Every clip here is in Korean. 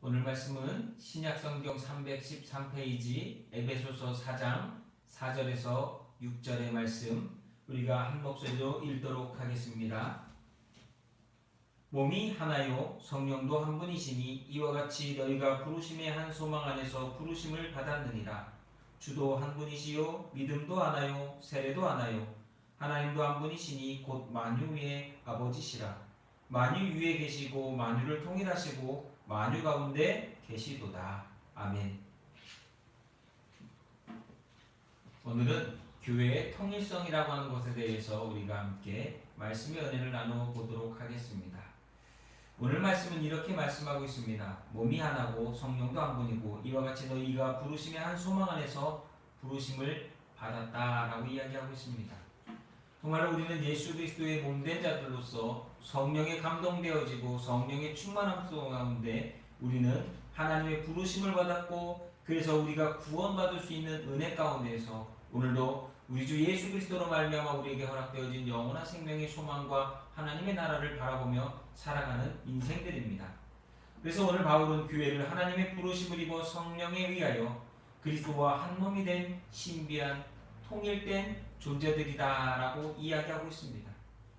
오늘 말씀은 신약성경 313페이지 에베소서 4장 4절에서 6절의 말씀, 우리가 한 목소리로 읽도록 하겠습니다. 몸이 하나요 성령도 한 분이시니 이와 같이 너희가 부르심의 한 소망 안에서 부르심을 받았느니라. 주도 한 분이시요 믿음도 하나요 세례도 하나요 하나님도 한 분이시니 곧 만유 위의 아버지시라. 만유 위에 계시고 만유를 통일하시고 만유 가운데 계시도다. 아멘. 오늘은 교회의 통일성이라고 하는 것에 대해서 우리가 함께 말씀의 은혜를 나눠보도록 하겠습니다. 오늘 말씀은 이렇게 말씀하고 있습니다. 몸이 하나고 성령도 한 분이고 이와 같이 너희가 부르심의 한 소망 안에서 부르심을 받았다라고 이야기하고 있습니다. 정말로 우리는 예수 그리스도의 몸된 자들로서 성령에 감동되어지고 성령의 충만함 가운데 우리는 하나님의 부르심을 받았고, 그래서 우리가 구원받을 수 있는 은혜 가운데에서 오늘도 우리 주 예수 그리스도로 말미암아 우리에게 허락되어진 영원한 생명의 소망과 하나님의 나라를 바라보며 살아가는 인생들입니다. 그래서 오늘 바울은 교회를 하나님의 부르심을 입어 성령에 의하여 그리스도와 한 몸이 된 신비한 통일된 존재들이다라고 이야기하고 있습니다.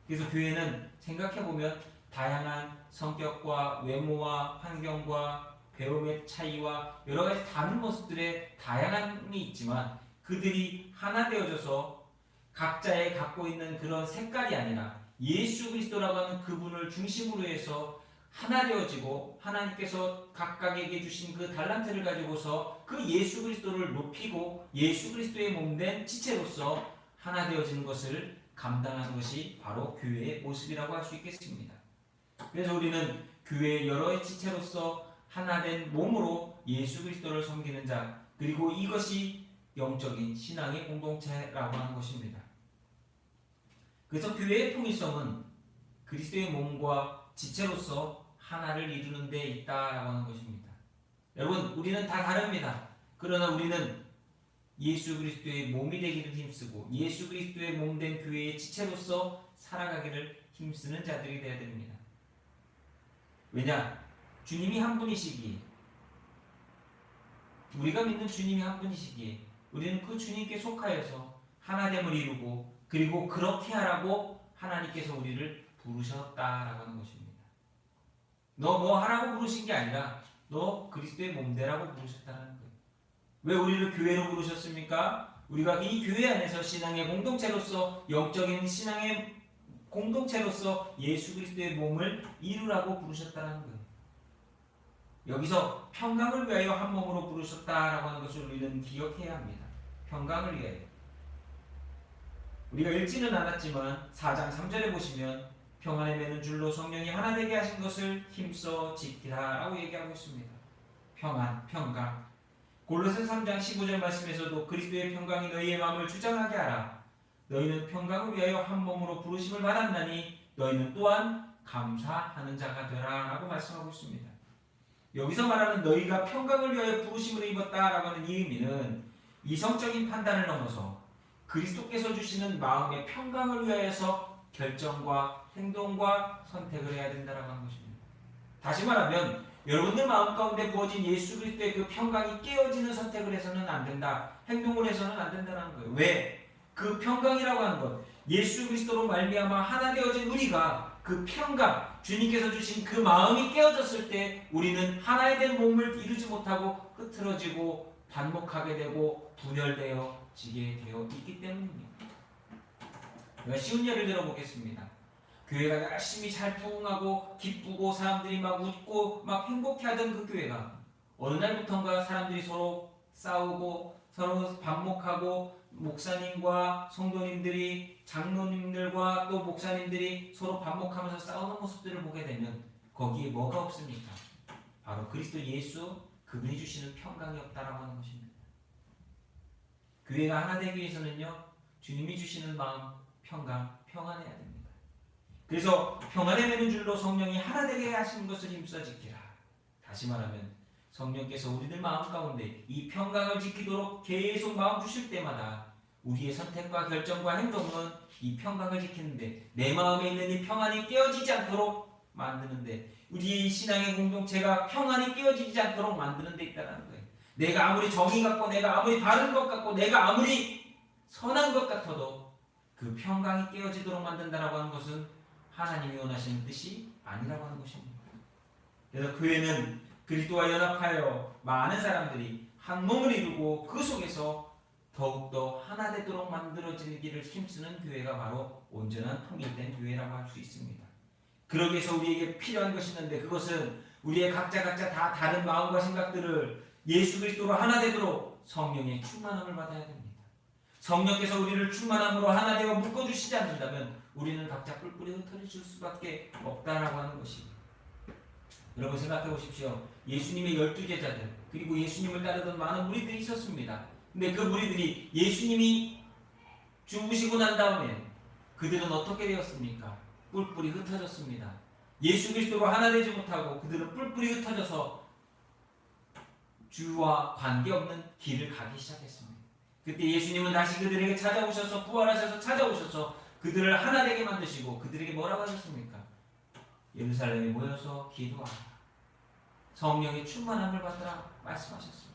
그래서 교회는 생각해보면 다양한 성격과 외모와 환경과 배움의 차이와 여러 가지 다른 모습들의 다양함이 있지만 그들이 하나 되어져서 각자의 갖고 있는 그런 색깔이 아니라 예수 그리스도라고 하는 그분을 중심으로 해서 하나 되어지고 하나님께서 각각에게 주신 그 달란트를 가지고서 그 예수 그리스도를 높이고 예수 그리스도의 몸된 지체로서 하나 되어지는 것을 감당하는 것이 바로 교회의 모습이라고 할 수 있겠습니다. 그래서 우리는 교회의 여러 지체로서 하나된 몸으로 예수 그리스도를 섬기는 자, 그리고 이것이 영적인 신앙의 공동체라고 하는 것입니다. 그래서 교회의 통일성은 그리스도의 몸과 지체로서 하나를 이루는 데 있다라고 하는 것입니다. 여러분, 우리는 다 다릅니다. 그러나 우리는 예수 그리스도의 몸이 되기를 힘쓰고 예수 그리스도의 몸된 교회의 지체로서 살아가기를 힘쓰는 자들이 되어야 됩니다. 왜냐? 주님이 한 분이시기에, 우리가 믿는 주님이 한 분이시기에 우리는 그 주님께 속하여서 하나됨을 이루고, 그리고 그렇게 하라고 하나님께서 우리를 부르셨다라고 하는 것입니다. 너 뭐 하라고 부르신 게 아니라 너 그리스도의 몸되라고 부르셨다는 거예요. 왜 우리를 교회로 부르셨습니까? 우리가 이 교회 안에서 신앙의 공동체로서, 영적인 신앙의 공동체로서 예수 그리스도의 몸을 이루라고 부르셨다는 거예요. 여기서 평강을 위하여 한 몸으로 부르셨다라고 하는 것을 우리는 기억해야 합니다. 평강을 위하여. 우리가 읽지는 않았지만 4장 3절에 보시면 평안에 매는 줄로 성령이 하나 되게 하신 것을 힘써 지키라 라고 얘기하고 있습니다. 평안, 평강. 골로새 3장 15절 말씀에서도 그리스도의 평강이 너희의 마음을 주장하게 하라. 너희는 평강을 위하여 한 몸으로 부르심을 받았나니 너희는 또한 감사하는 자가 되라 라고 말씀하고 있습니다. 여기서 말하는 너희가 평강을 위하여 부르심을 입었다라고 하는 이 의미는 이성적인 판단을 넘어서 그리스도께서 주시는 마음의 평강을 위하여서 결정과 행동과 선택을 해야 된다라고 하는 것입니다. 다시 말하면 여러분들 마음 가운데 부어진 예수 그리스도의 그 평강이 깨어지는 선택을 해서는 안 된다, 행동을 해서는 안 된다는 거예요. 왜? 그 평강이라고 하는 것, 예수 그리스도로 말미암아 하나 되어진 우리가 그 평강, 주님께서 주신 그 마음이 깨어졌을 때 우리는 하나에 된 몸을 이루지 못하고 흐트러지고 반목하게 되고 분열되어지게 되어 있기 때문입니다. 제가 쉬운 예를 들어보겠습니다. 교회가 열심히 잘 부흥하고 기쁘고 사람들이 막 웃고 막 행복해하던 그 교회가 어느 날부터인가 사람들이 서로 싸우고 서로 반목하고 목사님과 성도님들이, 장로님들과 또 목사님들이 서로 반목하면서 싸우는 모습들을 보게 되면 거기에 뭐가 없습니까? 바로 그리스도 예수, 그분이 주시는 평강이 없다라고 하는 것입니다. 교회가 하나 되기 위해서는요, 주님이 주시는 마음, 평강, 평안해야 됩니다. 그래서 평안에 매는 줄로 성령이 하나 되게 하시는 것을 힘써 지키라. 다시 말하면 성령께서 우리들 마음 가운데 이 평강을 지키도록 계속 마음 주실 때마다 우리의 선택과 결정과 행동은 이 평강을 지키는데 내 마음에 있는 이 평안이 깨어지지 않도록 만드는데, 우리의 신앙의 공동체가 평안이 깨어지지 않도록 만드는 데 있다는 거예요. 내가 아무리 정의 같고, 내가 아무리 바른 것 같고, 내가 아무리 선한 것 같아도 그 평강이 깨어지도록 만든다라고 하는 것은 하나님이 원하시는 뜻이 아니라고 하는 것입니다. 그래서 교회는 그리스도와 연합하여 많은 사람들이 한 몸을 이루고 그 속에서 더욱더 하나 되도록 만들어지기를 힘쓰는 교회가 바로 온전한 통일된 교회라고 할 수 있습니다. 그러기 위해서 우리에게 필요한 것이 있는데, 그것은 우리의 각자 다 다른 마음과 생각들을 예수 그리스도로 하나 되도록 성령의 충만함을 받아야 됩니다. 성령께서 우리를 충만함으로 하나 되어 묶어주시지 않는다면 우리는 각자 뿔뿔이 흩어질 수밖에 없다라고 하는 것입니다. 여러분 생각해 보십시오. 예수님의 12제자들, 그리고 예수님을 따르던 많은 무리들이 있었습니다. 근데 그 무리들이 예수님이 죽으시고 난 다음에 그들은 어떻게 되었습니까? 뿔뿔이 흩어졌습니다. 예수 그리스도로 하나 되지 못하고 그들은 뿔뿔이 흩어져서 주와 관계없는 길을 가기 시작했습니다. 그때 예수님은 다시 그들에게 찾아오셔서, 부활하셔서 찾아오셔서 그들을 하나 되게 만드시고 그들에게 뭐라고 하셨습니까? 예루살렘에 모여서 기도하라, 성령의 충만함을 받으라 말씀하셨습니다.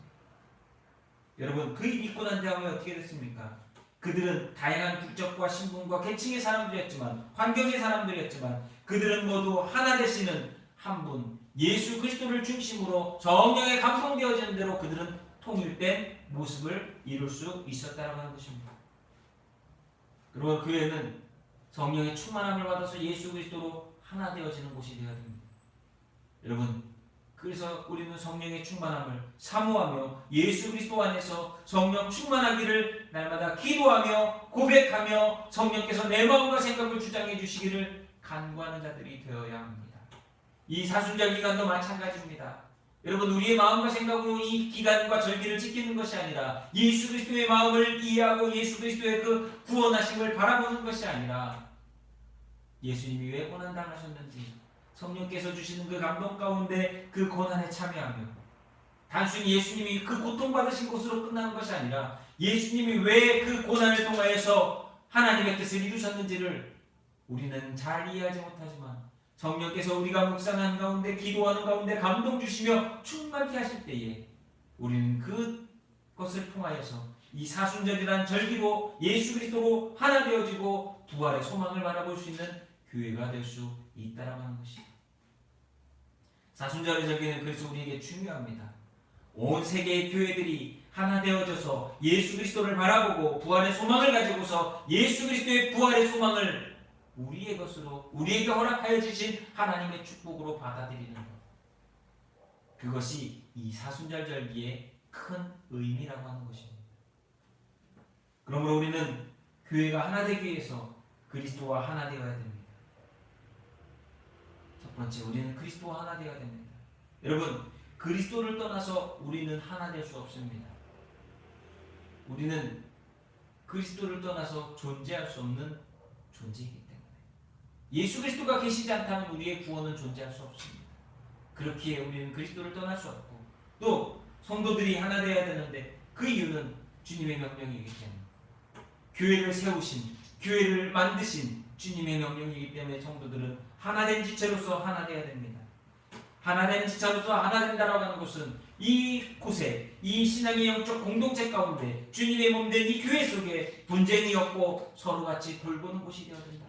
여러분, 그 일 있고 난 다음에 어떻게 됐습니까? 그들은 다양한 국적과 신분과 계층의 사람들이었지만, 환경의 사람들이었지만, 그들은 모두 하나 되시는 한 분 예수 그리스도를 중심으로 성령에 감동되어지는 대로 그들은 통일된 모습을 이룰 수 있었다고 하는 것입니다. 그리고 교회는 성령의 충만함을 받아서 예수 그리스도로 하나 되어지는 곳이 되어야 됩니다. 여러분, 그래서 우리는 성령의 충만함을 사모하며 예수 그리스도 안에서 성령 충만하기를 날마다 기도하며 고백하며 성령께서 내 마음과 생각을 주장해 주시기를 간구하는 자들이 되어야 합니다. 이 사순절 기간도 마찬가지입니다. 여러분, 우리의 마음과 생각으로 이 기간과 절기를 지키는 것이 아니라 예수 그리스도의 마음을 이해하고 예수 그리스도의 그 구원하심을 바라보는 것이 아니라 예수님이 왜 고난당하셨는지, 성령께서 주시는 그 감동 가운데 그 고난에 참여하며, 단순히 예수님이 그 고통받으신 것으로 끝나는 것이 아니라 예수님이 왜 그 고난을 통하여서 하나님의 뜻을 이루셨는지를 우리는 잘 이해하지 못하지만 성령께서 우리가 묵상하는 가운데, 기도하는 가운데 감동 주시며 충만케 하실 때에 우리는 그것을 통하여서 이 사순절이라는 절기로 예수 그리스도로 하나 되어지고 부활의 소망을 바라볼 수 있는 교회가 될 수 있다라고 하는 것입니다. 사순절의 절기는 그래서 우리에게 중요합니다. 온 세계의 교회들이 하나 되어져서 예수 그리스도를 바라보고 부활의 소망을 가지고서 예수 그리스도의 부활의 소망을 우리의 것으로, 우리에게 허락하여 주신 하나님의 축복으로 받아들이는 것, 그것이 이 사순절 절기의 큰 의미라고 하는 것입니다. 그러므로 우리는 교회가 하나 되기 위해서 그리스도와 하나 되어야 됩니다. 첫 번째, 우리는 그리스도와 하나 되어야 됩니다. 여러분, 그리스도를 떠나서 우리는 하나 될 수 없습니다. 우리는 그리스도를 떠나서 존재할 수 없는 존재이기 때문에, 예수 그리스도가 계시지 않다면 우리의 구원은 존재할 수 없습니다. 그렇기에 우리는 그리스도를 떠날 수 없고, 또 성도들이 하나 되어야 되는데 그 이유는 주님의 명령이기 때문에, 교회를 세우신, 교회를 만드신 주님의 명령이기 때문에 성도들은 하나된 지체로서 하나 되어야 됩니다. 하나된 지체로서 하나 된다라고 하는 것은 이곳에, 이 신앙의 영적 공동체 가운데 주님의 몸된 이 교회 속에 분쟁이 없고 서로 같이 돌보는 곳이 되어야 된다.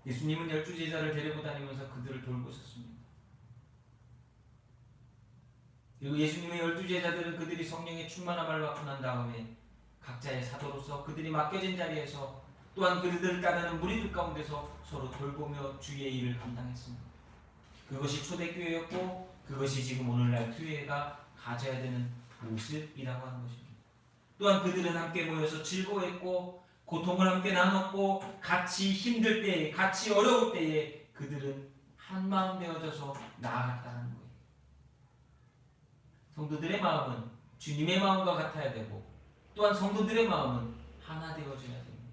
예수님은 12제자를 데리고 다니면서 그들을 돌보셨습니다. 그리고 예수님의 12제자들은 그들이 성령의 충만함을 받고 난 다음에 각자의 사도로서 그들이 맡겨진 자리에서 또한 그들을 따르는 무리들 가운데서 서로 돌보며 주의 일을 감당했습니다. 그것이 초대교회였고 그것이 지금 오늘날 교회가 가져야 되는 모습이라고 하는 것입니다. 또한 그들은 함께 모여서 즐거워했고 고통을 함께 나눴고 같이 힘들 때에, 같이 어려울 때에 그들은 한마음 되어져서 나아갔다는 거예요. 성도들의 마음은 주님의 마음과 같아야 되고, 또한 성도들의 마음은 하나 되어져야 됩니다.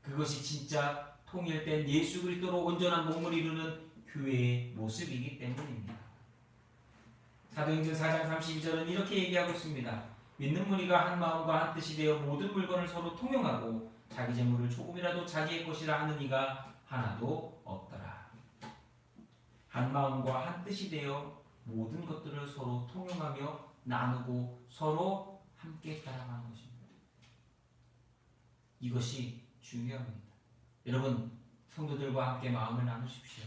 그것이 진짜 통일된 예수 그리스도로 온전한 몸을 이루는 교회의 모습이기 때문입니다. 사도행전 4장 32절은 이렇게 얘기하고 있습니다. 믿는 무리가 한 마음과 한 뜻이 되어 모든 물건을 서로 통용하고 자기 재물을 조금이라도 자기의 것이라 하는 이가 하나도 없더라. 한 마음과 한 뜻이 되어 모든 것들을 서로 통용하며 나누고 서로 함께 따라가는 것입니다. 이것이 중요합니다. 여러분, 성도들과 함께 마음을 나누십시오.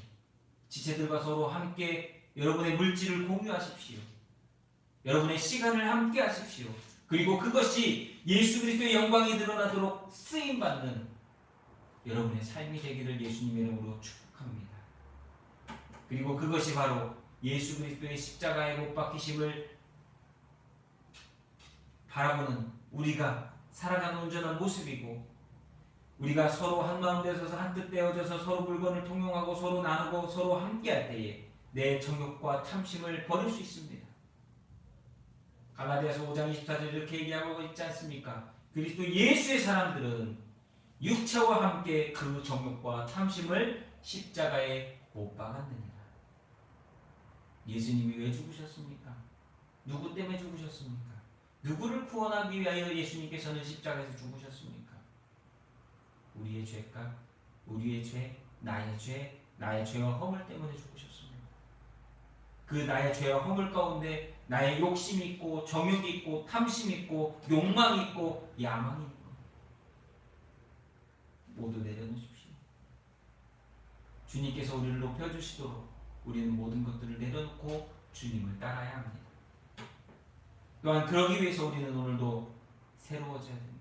지체들과 서로 함께 여러분의 물질을 공유하십시오. 여러분의 시간을 함께 하십시오. 그리고 그것이 예수 그리스도의 영광이 드러나도록 쓰임받는 여러분의 삶이 되기를 예수님의 이름으로 축복합니다. 그리고 그것이 바로 예수 그리스도의 십자가에 못 박히심을 바라보는 우리가 살아가는 온전한 모습이고, 우리가 서로 한 마음 되어서 한 뜻 되어져서 서로 물건을 통용하고 서로 나누고 서로 함께할 때에 내 정욕과 탐심을 버릴 수 있습니다. 갈라디아서 5장 24절 이렇게 얘기하고 있지 않습니까? 그리스도 예수의 사람들은 육체와 함께 그 정욕과 탐심을 십자가에 못 박았느니라. 예수님이 왜 죽으셨습니까? 누구 때문에 죽으셨습니까? 누구를 구원하기 위하여 예수님께서는 십자가에서 죽으셨습니까? 우리의 죄값, 우리의 죄, 나의 죄와 허물 때문에 죽으셨습니다. 그 나의 죄와 허물 가운데 나의 욕심이 있고 정욕이 있고 탐심이 있고 욕망이 있고 야망이 있고 모두 내려놓으십시오. 주님께서 우리를 높여주시도록 우리는 모든 것들을 내려놓고 주님을 따라야 합니다. 또한 그러기 위해서 우리는 오늘도 새로워져야 됩니다.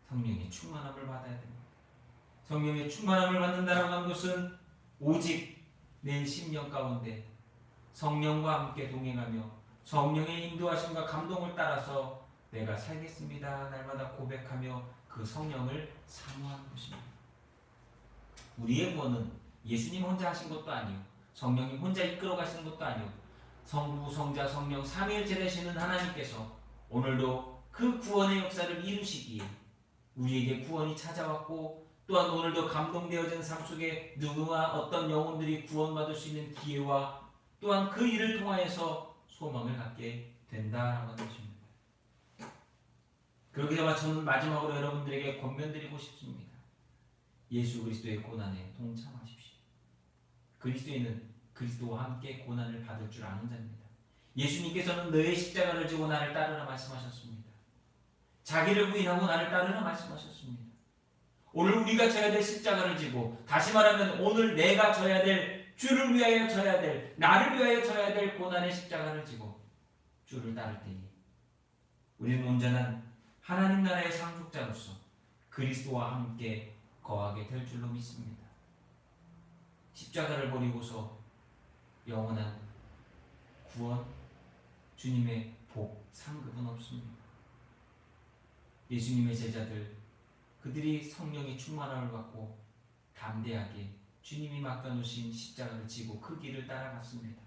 성령의 충만함을 받아야 됩니다. 성령의 충만함을 받는다라고 하는 것은 오직 내 심령 가운데 성령과 함께 동행하며 성령의 인도하심과 감동을 따라서 내가 살겠습니다 날마다 고백하며 그 성령을 사모하는 것입니다. 우리의 구원은 예수님 혼자 하신 것도 아니요, 성령님 혼자 이끌어 가시는 것도 아니요, 성부, 성자, 성령 삼위일체 되시는 하나님께서 오늘도 그 구원의 역사를 이루시기에 우리에게 구원이 찾아왔고, 또한 오늘도 감동되어진 삶 속에 누구나 어떤 영혼들이 구원받을 수 있는 기회와 또한 그 일을 통하여서 소망을 갖게 된다라는 것입니다. 그렇게 되면 저는 마지막으로 여러분들에게 권면드리고 싶습니다. 예수 그리스도의 고난에 동참하십시오. 그리스도인은 그리스도와 함께 고난을 받을 줄 아는 자입니다. 예수님께서는 너의 십자가를 지고 나를 따르라 말씀하셨습니다. 자기를 부인하고 나를 따르라 말씀하셨습니다. 오늘 우리가 져야 될 십자가를 지고, 다시 말하면 오늘 내가 져야 될, 주를 위하여 져야 될, 나를 위하여 져야 될 고난의 십자가를 지고 주를 따를 때에 우리는 온전한 하나님 나라의 상속자로서 그리스도와 함께 거하게 될 줄로 믿습니다. 십자가를 버리고서 영원한 구원, 주님의 복, 상급은 없습니다. 예수님의 제자들, 그들이 성령의 충만함을 받고 담대하게 주님이 맡겨놓으신 십자가를 지고 그 길을 따라갔습니다.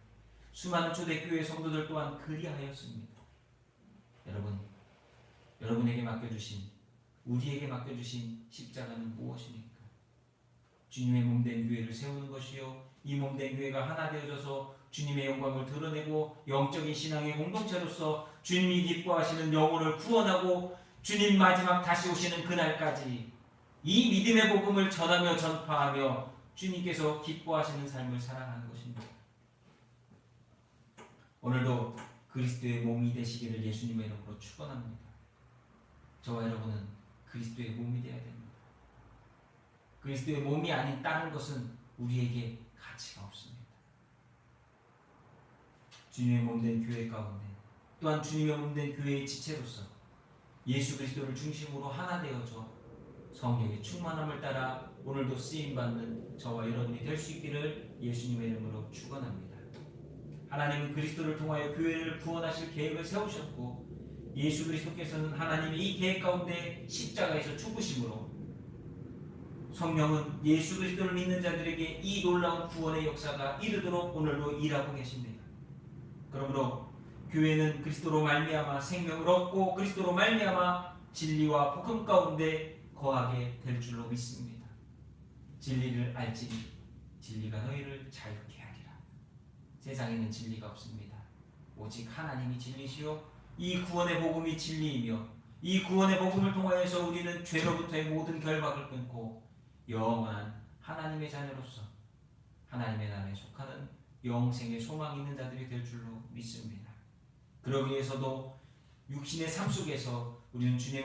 수많은 초대교회 성도들 또한 그리하였습니다. 여러분, 여러분에게 맡겨주신, 우리에게 맡겨주신 십자가는 무엇입니까? 주님의 몸된 교회를 세우는 것이요, 이 몸된 교회가 하나 되어져서 주님의 영광을 드러내고 영적인 신앙의 공동체로서 주님이 기뻐하시는 영혼을 구원하고 주님 마지막 다시 오시는 그날까지 이 믿음의 복음을 전하며 전파하며 주님께서 기뻐하시는 삶을 살아가는 것입니다. 오늘도 그리스도의 몸이 되시기를 예수님의 이름으로 축원합니다. 저와 여러분은 그리스도의 몸이 되어야 됩니다. 그리스도의 몸이 아닌 다른 것은 우리에게 가치가 없습니다. 주님의 몸된 교회 가운데, 또한 주님의 몸된 교회의 지체로서 예수 그리스도를 중심으로 하나 되어져 성령의 충만함을 따라 오늘도 쓰임받는 저와 여러분이 될 수 있기를 예수님의 이름으로 축원합니다. 하나님은 그리스도를 통하여 교회를 구원하실 계획을 세우셨고, 예수 그리스도께서는 하나님의 이 계획 가운데 십자가에서 죽으심으로 성령은 예수 그리스도를 믿는 자들에게 이 놀라운 구원의 역사가 이르도록 오늘도 일하고 계십니다. 그러므로 교회는 그리스도로 말미암아 생명을 얻고 그리스도로 말미암아 진리와 복음 가운데 거하게 될 줄로 믿습니다. 진리를 알지니 진리가 너희를 자유케 하리라. 세상에는 진리가 없습니다. 오직 하나님이 진리시요 이 구원의 복음이 진리이며, 이 구원의 복음을 통하여서 우리는 죄로부터의 모든 결박을 끊고 영원한 하나님의 자녀로서 하나님의 나라에 속하는 영생의 소망이 있는 자들이 될 줄로 믿습니다. 그러기 위해서도 육신의 삶 속에서 우리는 주님